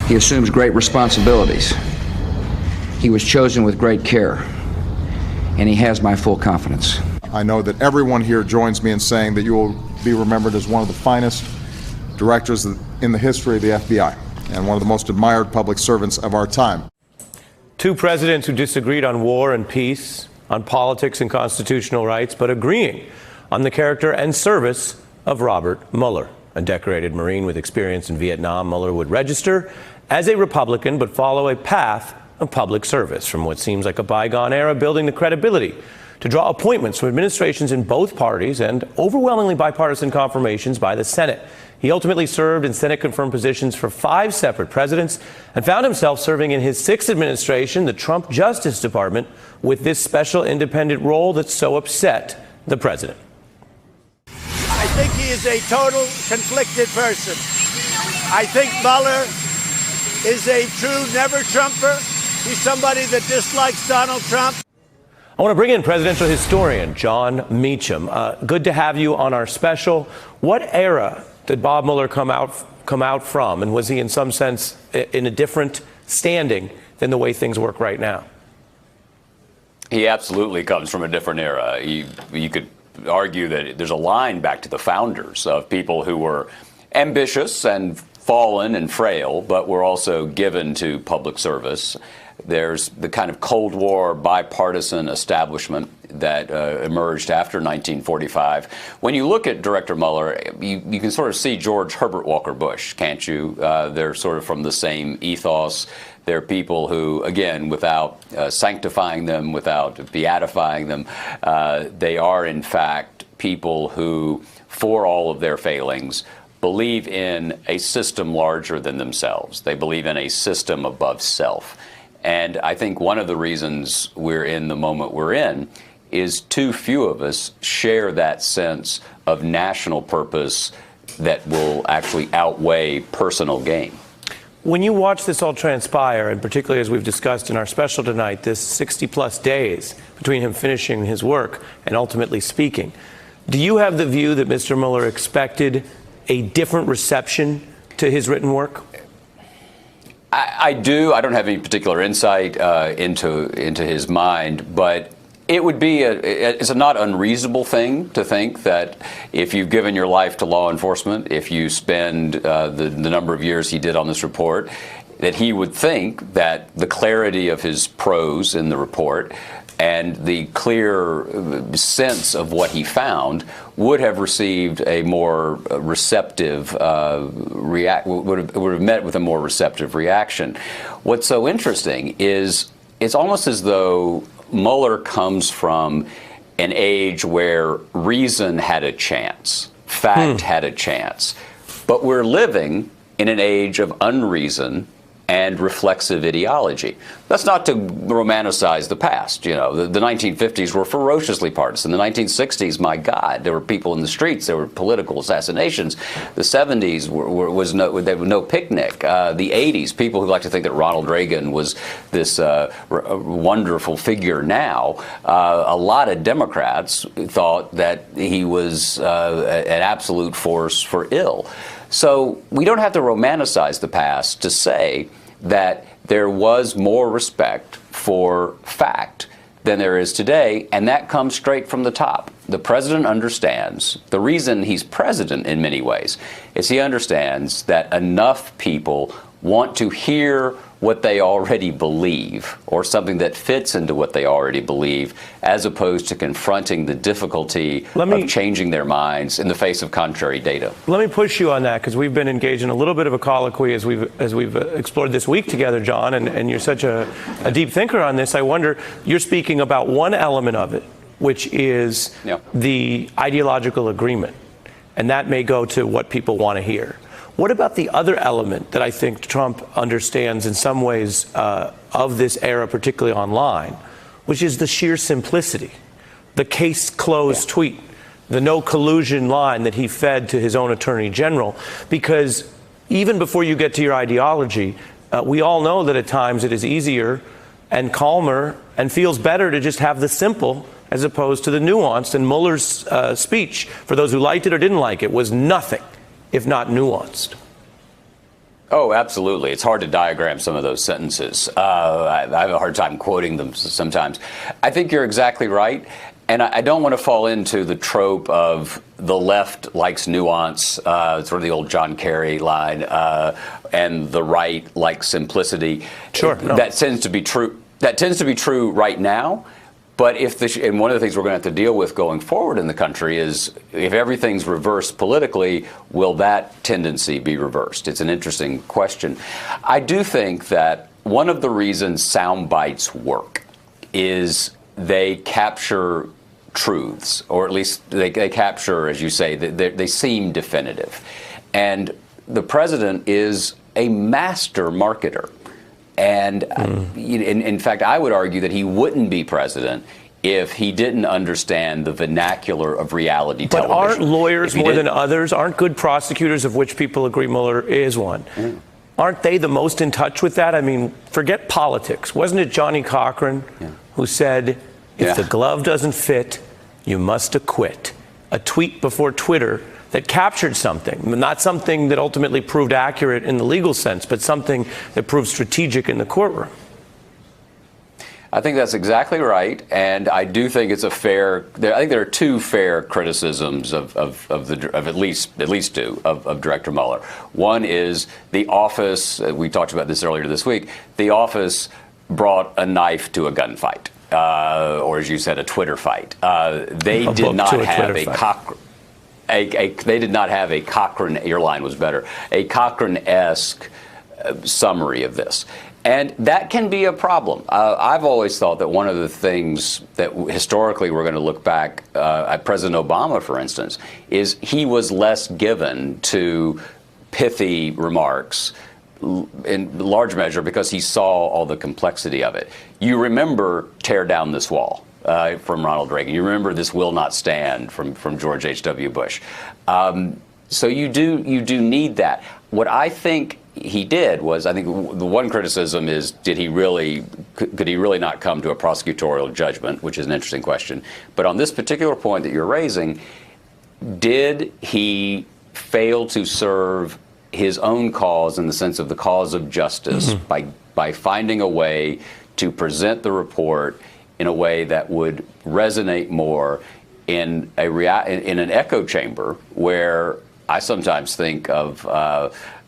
He assumes great responsibilities. He was chosen with great care, and he has my full confidence. I know that everyone here joins me in saying that you will be remembered as one of the finest directors in the history of the FBI and one of the most admired public servants of our time. Two presidents who disagreed on war and peace, on politics and constitutional rights, but agreeing on the character and service of Robert Mueller. A decorated Marine with experience in Vietnam, Mueller would register as a Republican but follow a path of public service from what seems like a bygone era, building the credibility to draw appointments from administrations in both parties and overwhelmingly bipartisan confirmations by the Senate. He ultimately served in Senate-confirmed positions for 5 separate presidents and found himself serving in his 6th administration, the Trump Justice Department, with this special independent role that so upset the president. I think he is a total conflicted person. I think Mueller is a true never-Trumper. He's somebody that dislikes Donald Trump. I want to bring in presidential historian Jon Meacham. Good to have you on our special. What era did Bob Mueller come out from, and was he in some sense in a different standing than the way things work right now? He absolutely comes from a different era. You could argue that there's a line back to the founders of people who were ambitious and fallen and frail, but were also given to public service. There's the kind of Cold War bipartisan establishment that emerged after 1945. When you look at Director Mueller, you can sort of see George Herbert Walker Bush, can't you? They're sort of from the same ethos. They're people who, again, without sanctifying them, without beatifying them, they are, in fact, people who, for all of their failings, believe in a system larger than themselves. They believe in a system above self. And I think one of the reasons we're in the moment we're in is too few of us share that sense of national purpose that will actually outweigh personal gain. When you watch this all transpire, and particularly as we've discussed in our special tonight, this 60-plus days between him finishing his work and ultimately speaking, do you have the view that Mr. Mueller expected a different reception to his written work? I do. I don't have any particular insight into his mind, but it would be it's a not unreasonable thing to think that if you've given your life to law enforcement, if you spend the number of years he did on this report, that he would think that the clarity of his prose in the report and the clear sense of what he found would have received a more receptive would have met with a more receptive reaction. What's so interesting is it's almost as though Mueller comes from an age where reason had a chance, fact had a chance, but we're living in an age of unreason and reflexive ideology. That's not to romanticize the past. You know, the 1950s were ferociously partisan. The 1960s, my God, there were people in the streets. There were political assassinations. The 70s was no picnic. The 80s, people who like to think that Ronald Reagan was this wonderful figure now. A lot of Democrats thought that he was an absolute force for ill. So we don't have to romanticize the past to say that there was more respect for fact than there is today, and that comes straight from the top. The president understands, the reason he's president in many ways is he understands that enough people want to hear what they already believe, or something that fits into what they already believe, as opposed to confronting the difficulty of changing their minds in the face of contrary data. Let me push you on that, because we've been engaged in a little bit of a colloquy as we've explored this week together, John, and you're such a deep thinker on this. I wonder, you're speaking about one element of it, which is the ideological agreement, and that may go to what people want to hear. What about the other element that I think Trump understands in some ways of this era, particularly online, which is the sheer simplicity, the case closed tweet, the no collusion line that he fed to his own attorney general? Because even before you get to your ideology, we all know that at times it is easier and calmer and feels better to just have the simple as opposed to the nuanced. And Mueller's speech, for those who liked it or didn't like it, was nothing if not nuanced. Oh, absolutely. It's hard to diagram some of those sentences. I have a hard time quoting them sometimes. I think you're exactly right. And I don't want to fall into the trope of the left likes nuance, sort of the old John Kerry line, and the right likes simplicity. Sure. No. That tends to be true. That tends to be true right now. But and one of the things we're going to have to deal with going forward in the country is if everything's reversed politically, will that tendency be reversed? It's an interesting question. I do think that one of the reasons sound bites work is they capture truths, or at least they capture, as you say, they seem definitive. And the president is a master marketer. And in fact, I would argue that he wouldn't be president if he didn't understand the vernacular of reality But television. aren't lawyers more than others? Aren't good prosecutors, of which people agree Mueller is one? Aren't they the most in touch with that? I mean, forget politics. Wasn't it Johnny Cochran who said, if the glove doesn't fit, you must acquit? A tweet before Twitter that captured something, not something that ultimately proved accurate in the legal sense, but something that proved strategic in the courtroom. I think that's exactly right, and I do think it's a fair. I think there are two fair criticisms of at least two of Director Mueller. One is the office. We talked about this earlier this week. The office brought a knife to a gunfight, or as you said, a Twitter fight. They did not have a Cochran. They did not have a Cochrane, your line was better, a Cochrane-esque summary of this. And that can be a problem. I've always thought that one of the things that historically we're going to look back at President Obama, for instance, is he was less given to pithy remarks in large measure because he saw all the complexity of it. You remember Tear Down This Wall. From Ronald Reagan. You remember This Will Not Stand from George H.W. Bush. So you do need that. What I think he did was, I think the one criticism is, could he really not come to a prosecutorial judgment, which is an interesting question. But on this particular point that you're raising, did he fail to serve his own cause in the sense of the cause of justice by finding a way to present the report in a way that would resonate more in an echo chamber, where I sometimes think of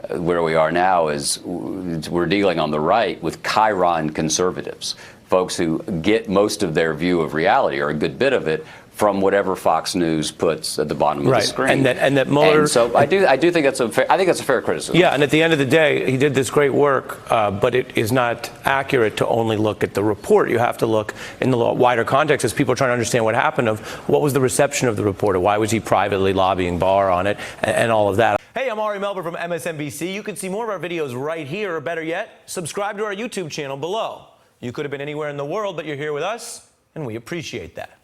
where we are now is we're dealing on the right with Chiron conservatives, folks who get most of their view of reality, or a good bit of it, from whatever Fox News puts at the bottom of the screen. And that Mueller. And so I do think that's a fair criticism. Yeah, and at the end of the day, he did this great work, but it is not accurate to only look at the report. You have to look in the wider context as people are trying to understand what happened, of what was the reception of the report, or why was he privately lobbying Barr on it, and all of that. Hey, I'm Ari Melber from MSNBC. You can see more of our videos right here, or better yet, subscribe to our YouTube channel below. You could have been anywhere in the world, but you're here with us, and we appreciate that.